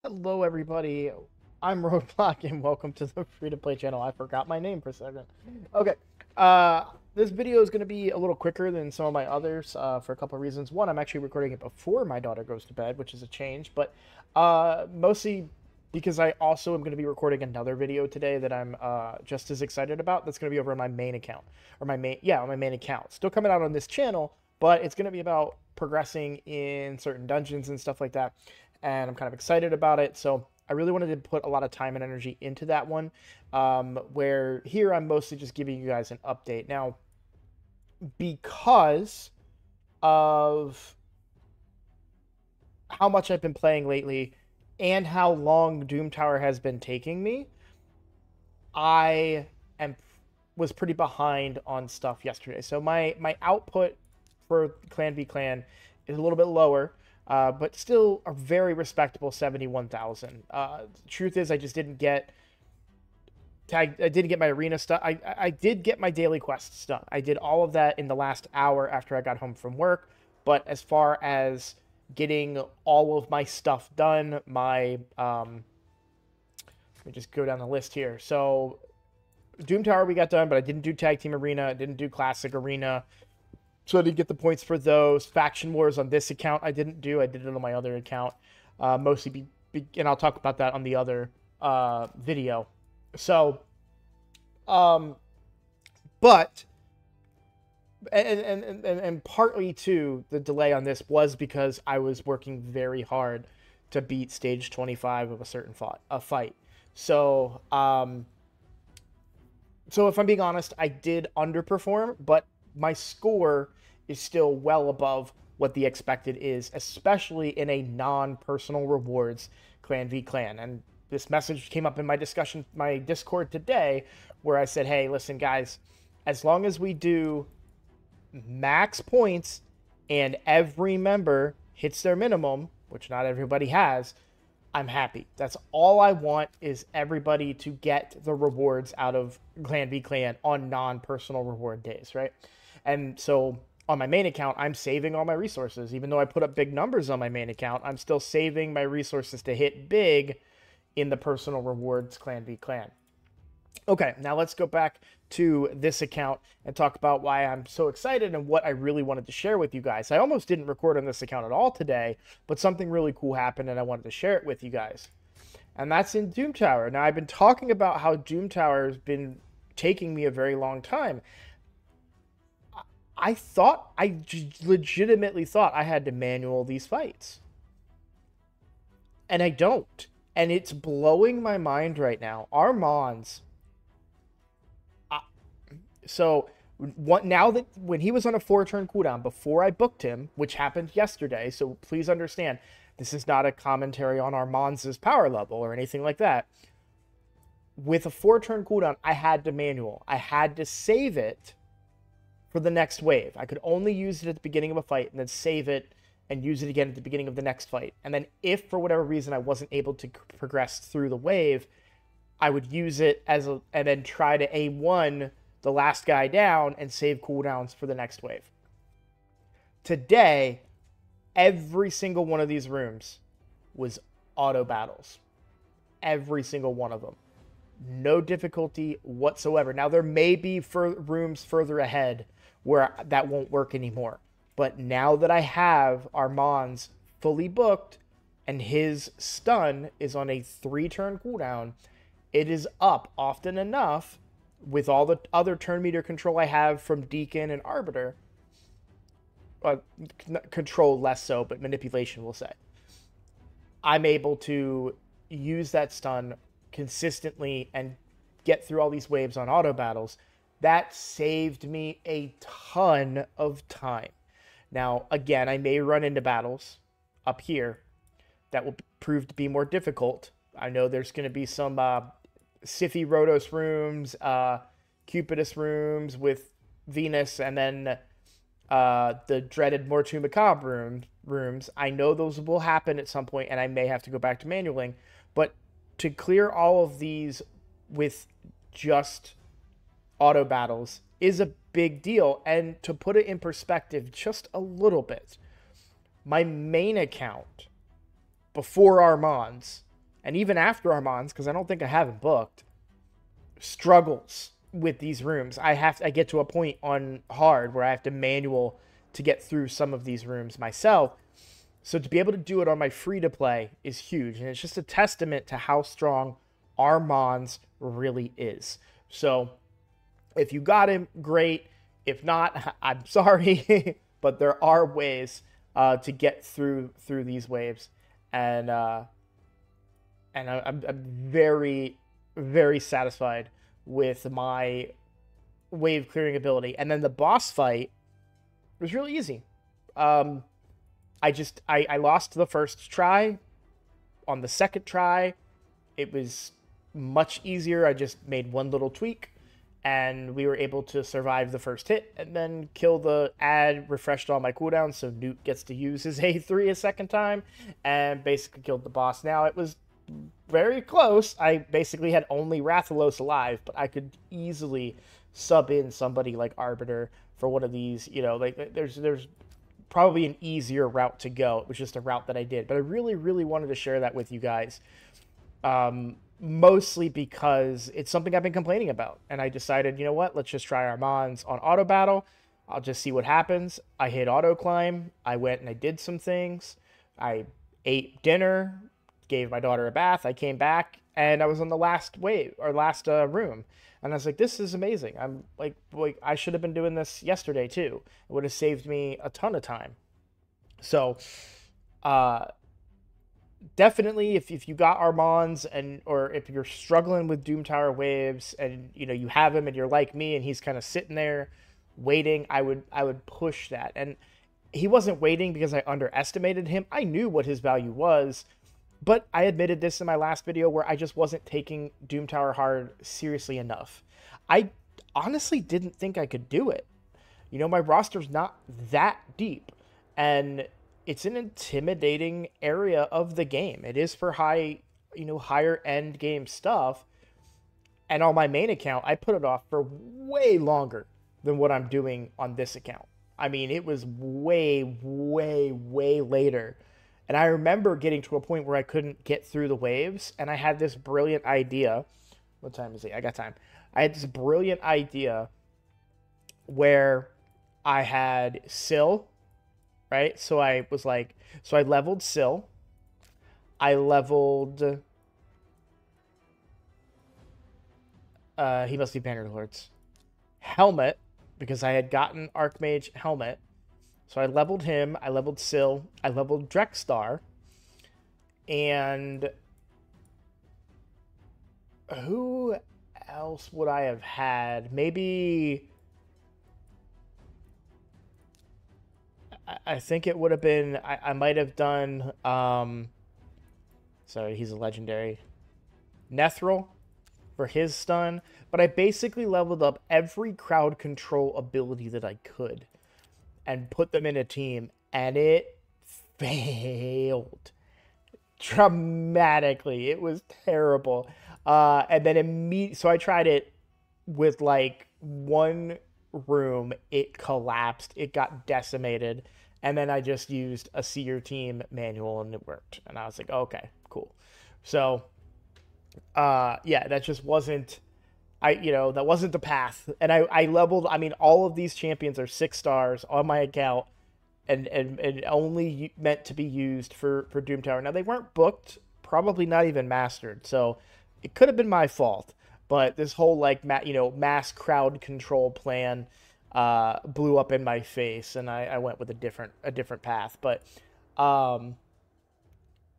Hello, everybody. I'm Roadblock, and welcome to the free-to-play channel. I forgot my name for a second. Okay, this video is going to be a little quicker than some of my others for a couple of reasons. One, I'm actually recording it before my daughter goes to bed, which is a change, but mostly because I also am going to be recording another video today that I'm just as excited about. That's going to be over on my main account, or on my main account. Still coming out on this channel, but it's going to be about progressing in certain dungeons and stuff like that, and I'm kind of excited about it. So I really wanted to put a lot of time and energy into that one, where here I'm mostly just giving you guys an update. Now, because of how much I've been playing lately and how long Doom Tower has been taking me, I am was pretty behind on stuff yesterday. So my output for Clan v Clan is a little bit lower, but still a very respectable 71,000. Truth is, I just didn't get tagged. I didn't get my arena stuff. I did get my daily quests done. I did all of that in the last hour after I got home from work. But as far as getting all of my stuff done, let me just go down the list here. So Doom Tower we got done, but I didn't do Tag Team Arena. I didn't do Classic Arena. So I didn't get the points for those. Faction Wars on this account I didn't do. I did it on my other account. Mostly, and I'll talk about that on the other video. So, but, and partly too, the delay on this was because I was working very hard to beat stage 25 of a certain fight. So, so if I'm being honest, I did underperform, but my score is still well above what the expected is, especially in a non-personal rewards Clan v Clan. And this message came up in my Discord today, where I said, hey, listen, guys, as long as we do max points and every member hits their minimum, which not everybody has, I'm happy. That's all I want, is everybody to get the rewards out of Clan v Clan on non-personal reward days, right? And so on my main account, I'm saving all my resources. Even though I put up big numbers on my main account, I'm still saving my resources to hit big in the personal rewards Clan v Clan. Okay, now let's go back to this account and talk about why I'm so excited and what I really wanted to share with you guys. I almost didn't record on this account at all today, but something really cool happened and I wanted to share it with you guys. And that's in Doom Tower. Now, I've been talking about how Doom Tower has been taking me a very long time. I legitimately thought I had to manual these fights. And I don't. And it's blowing my mind right now. Armanz. So, now that when he was on a 4-turn cooldown, before I booked him, which happened yesterday, so please understand, this is not a commentary on Armanz's power level or anything like that. With a 4-turn cooldown, I had to manual. I had to save it for the next wave. I could only use it at the beginning of a fight and then save it and use it again at the beginning of the next fight. And then if for whatever reason I wasn't able to progress through the wave, I would use it and then try to A1 the last guy down and save cooldowns for the next wave. Today, every single one of these rooms was auto battles. Every single one of them. No difficulty whatsoever. Now, there may be rooms further ahead where that won't work anymore. But now that I have Armanz fully booked and his stun is on a 3-turn cooldown, it is up often enough with all the other turn meter control I have from Deacon and Arbiter. Control less so, but manipulation, we'll say. I'm able to use that stun consistently and get through all these waves on auto battles. That saved me a ton of time. Now, again, I may run into battles up here that will prove to be more difficult. I know there's going to be some Siphy Rhodos rooms, Cupidus rooms with Venus, and then the dreaded Mortu Macabre rooms. I know those will happen at some point, and I may have to go back to manualing. But to clear all of these with just auto battles is a big deal. And to put it in perspective just a little bit, my main account before Armanz and even after Armanz, because I don't think I have him booked, struggles with these rooms. I get to a point on hard where I have to manual to get through some of these rooms myself. So to be able to do it on my free to play is huge, and it's just a testament to how strong Armanz really is. So if you got him, great. If not, I'm sorry, but there are ways to get through these waves, and I'm very, very satisfied with my wave clearing ability. And then the boss fight was really easy. I lost the first try. On the second try, it was much easier. I just made one little tweak, and we were able to survive the first hit and then kill the refreshed all my cooldowns, so Newt gets to use his A3 a second time, and basically killed the boss. Now, it was very close. I basically had only Rathalos alive, but I could easily sub in somebody like Arbiter for one of these. Like there's probably an easier route to go. It was just a route that I did, but I really, really wanted to share that with you guys. Mostly because it's something I've been complaining about, and I decided, you know what, let's just try Armanz on auto battle. I'll just see what happens. I hit auto climb. I went and I did some things. I ate dinner, gave my daughter a bath. I came back, and I was on the last room, and I was like, this is amazing. I'm like I should have been doing this yesterday too. It would have saved me a ton of time. So definitely, if you got Armanz, or if you're struggling with Doom Tower waves, and you have him and you're like me and he's kind of sitting there waiting, I would push that. And he wasn't waiting because I underestimated him. I knew what his value was, but I admitted this in my last video where I just wasn't taking Doom Tower hard seriously enough. I honestly didn't think I could do it. My roster's not that deep, and it's an intimidating area of the game. It is for higher end game stuff. And on my main account, I put it off for way longer than what I'm doing on this account. I mean, it was way, way, way later. And I remember getting to a point where I couldn't get through the waves, and I had this brilliant idea. What time is it? I got time. I had this brilliant idea where I had Syl, right? So I leveled Syl. I leveled... he must be Bannerlords. Helmet, because I had gotten Archmage Helmet. So I leveled him, I leveled Syl, I leveled Drexstar, and who else would I have had? Maybe... I think it would have been... I might have done... sorry, he's a legendary. Nethril for his stun. But I basically leveled up every crowd control ability that I could and put them in a team, and it failed dramatically. It was terrible. And then so I tried it with like one room. It collapsed. It got decimated. And then I just used a see your team manual, and it worked. And I was like, okay, cool. So, yeah, that just wasn't... that wasn't the path. And I leveled, all of these champions are 6 stars on my account, and only meant to be used for Doom Tower. Now, they weren't booked, probably not even mastered, so it could have been my fault. But this whole, mass crowd control plan blew up in my face, and I went with a different path. But,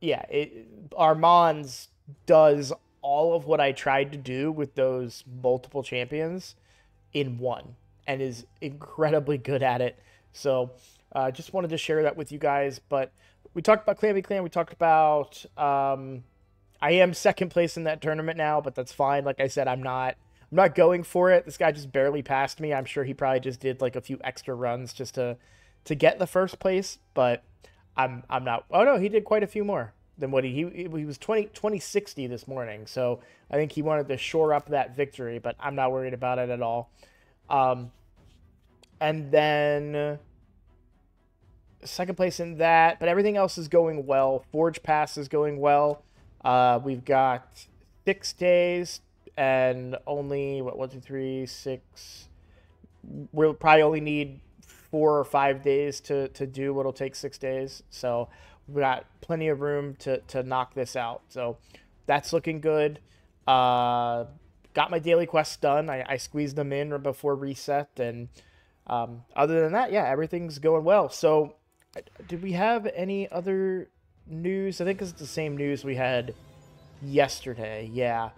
yeah, Armanz does all of what I tried to do with those multiple champions in one, and is incredibly good at it. So just wanted to share that with you guys. But we talked about Clan v Clan. We talked about I am second place in that tournament now, but that's fine. Like I said, I'm not going for it. This guy just barely passed me. I'm sure he probably just did like a few extra runs just to get the first place, but I'm not. Oh no, he did quite a few more than what he was 2060 this morning. So I think he wanted to shore up that victory, but I'm not worried about it at all. And then second place in that, but everything else is going well. Forge Pass is going well. We've got 6 days and only, what, 1, 2, 3, 6. We'll probably only need 4 or 5 days to do what'll take 6 days. So we got plenty of room to knock this out. So that's looking good. Got my daily quests done. I squeezed them in before reset. And other than that, yeah, everything's going well. So did we have any other news? I think it's the same news we had yesterday. Yeah.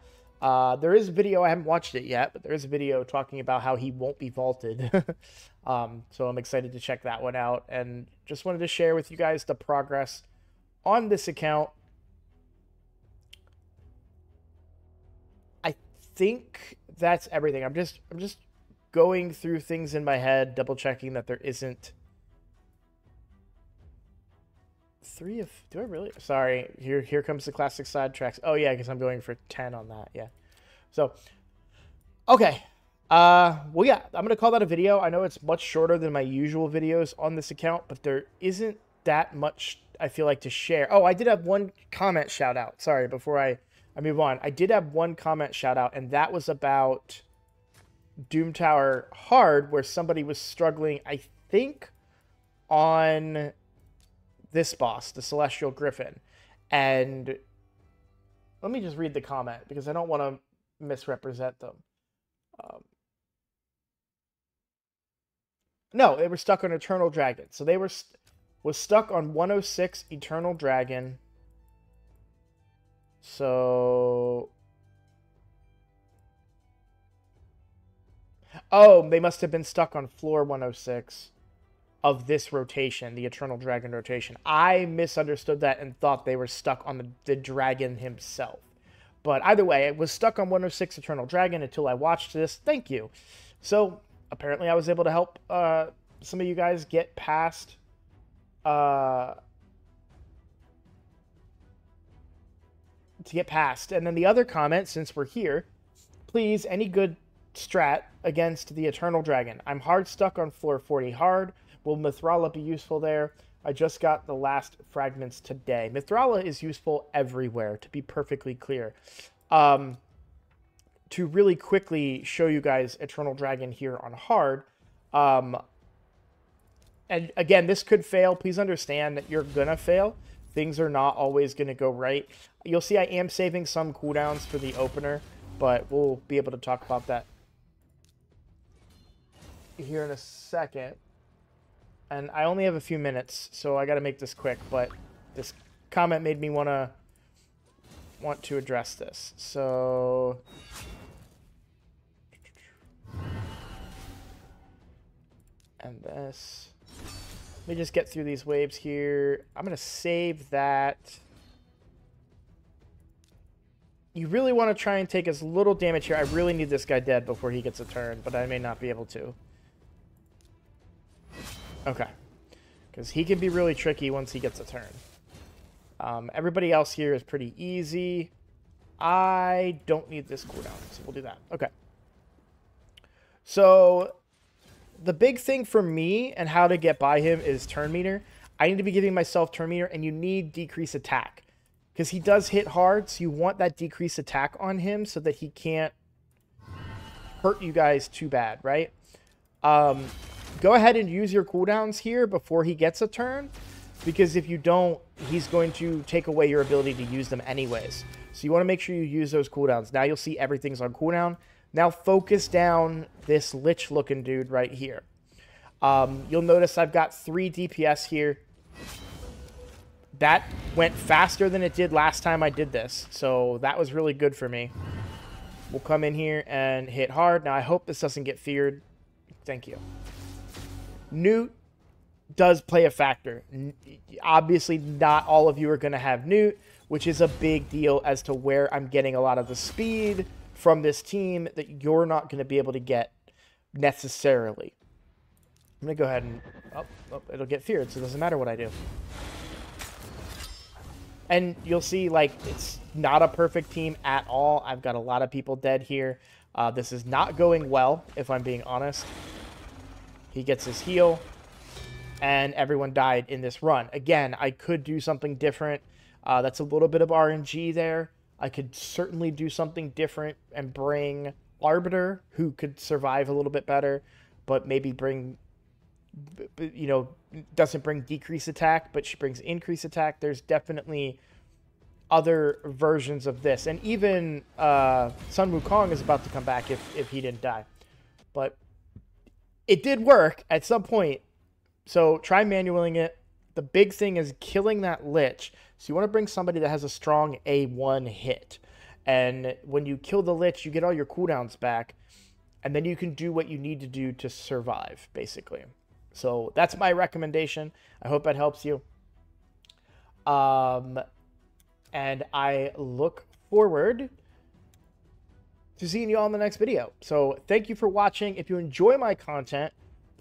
There is a video, I haven't watched it yet, but there is a video talking about how he won't be vaulted. So I'm excited to check that one out, and just wanted to share with you guys the progress on this account. I think that's everything. I'm just going through things in my head, double checking that there isn't 3 of... Do I really? Sorry. Here comes the classic sidetracks. Oh, yeah, because I'm going for 10 on that. Yeah. So, okay. Well, yeah, I'm going to call that a video. I know it's much shorter than my usual videos on this account, but there isn't that much, I feel like, to share. Oh, I did have one comment shout out. Sorry, before I move on. I did have one comment shout out, and that was about Doom Tower Hard, where somebody was struggling, I think, on this boss, the Celestial Griffin. And let me just read the comment because I don't want to misrepresent them. No, they were stuck on Eternal Dragon. So they was stuck on 106 Eternal Dragon. So... Oh, they must have been stuck on floor 106 of this rotation, the Eternal Dragon rotation. I misunderstood that and thought they were stuck on the dragon himself. But either way, it was stuck on 106 Eternal Dragon until I watched this. Thank you. So, apparently I was able to help some of you guys get past... to get past. And then the other comment, since we're here, please, any good strat against the Eternal Dragon. I'm hard stuck on floor 40 hard. Will Mithrala be useful there? I just got the last fragments today. Mithrala is useful everywhere, to be perfectly clear. To really quickly show you guys Eternal Dragon here on hard. And again, this could fail. Please understand that you're going to fail. Things are not always going to go right. You'll see I am saving some cooldowns for the opener, but we'll be able to talk about that here in a second. And I only have a few minutes, so I got to make this quick, but this comment made me want to address this. So and this. Let me just get through these waves here. I'm going to save that. You really want to try and take as little damage here. I really need this guy dead before he gets a turn, but I may not be able to. Okay. Because he can be really tricky once he gets a turn. Everybody else here is pretty easy. I don't need this cooldown, so we'll do that. Okay. So the big thing for me and how to get by him is turn meter. I need to be giving myself turn meter, and you need decrease attack. Because he does hit hard, so you want that decrease attack on him so that he can't hurt you guys too bad, right? Go ahead and use your cooldowns here before he gets a turn, because if you don't, he's going to take away your ability to use them anyways. So you want to make sure you use those cooldowns. Now you'll see everything's on cooldown. Now focus down this lich-looking dude right here. You'll notice I've got 3 DPS here. That went faster than it did last time I did this, so that was really good for me. We'll come in here and hit hard. Now I hope this doesn't get feared. Thank you. Newt does play a factor. Obviously, not all of you are going to have Newt, which is a big deal as to where I'm getting a lot of the speed from this team that you're not going to be able to get necessarily. I'm going to go ahead and... Oh, it'll get feared, so it doesn't matter what I do. And you'll see, like, it's not a perfect team at all. I've got a lot of people dead here. This is not going well, if I'm being honest. He gets his heal, and everyone died in this run. Again, I could do something different. That's a little bit of RNG there. I could certainly do something different and bring Arbiter, who could survive a little bit better, but maybe bring, doesn't bring decrease attack, but she brings increase attack. There's definitely other versions of this. And even Sun Wukong is about to come back if he didn't die. But it did work at some point. So try manualing it. The big thing is killing that Lich. So you want to bring somebody that has a strong A1 hit. And when you kill the Lich, you get all your cooldowns back. And then you can do what you need to do to survive, basically. So that's my recommendation. I hope that helps you. And I look forward to seeing you all in the next video. So thank you for watching. If you enjoy my content,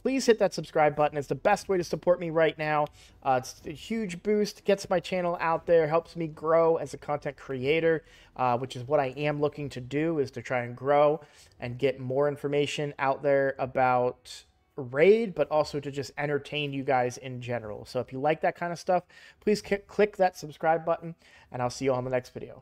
please hit that subscribe button. It's the best way to support me right now. It's a huge boost, gets my channel out there, helps me grow as a content creator, which is what I am looking to do, is to try and grow and get more information out there about Raid, but also to just entertain you guys in general. So if you like that kind of stuff, please click that subscribe button, and I'll see you on the next video.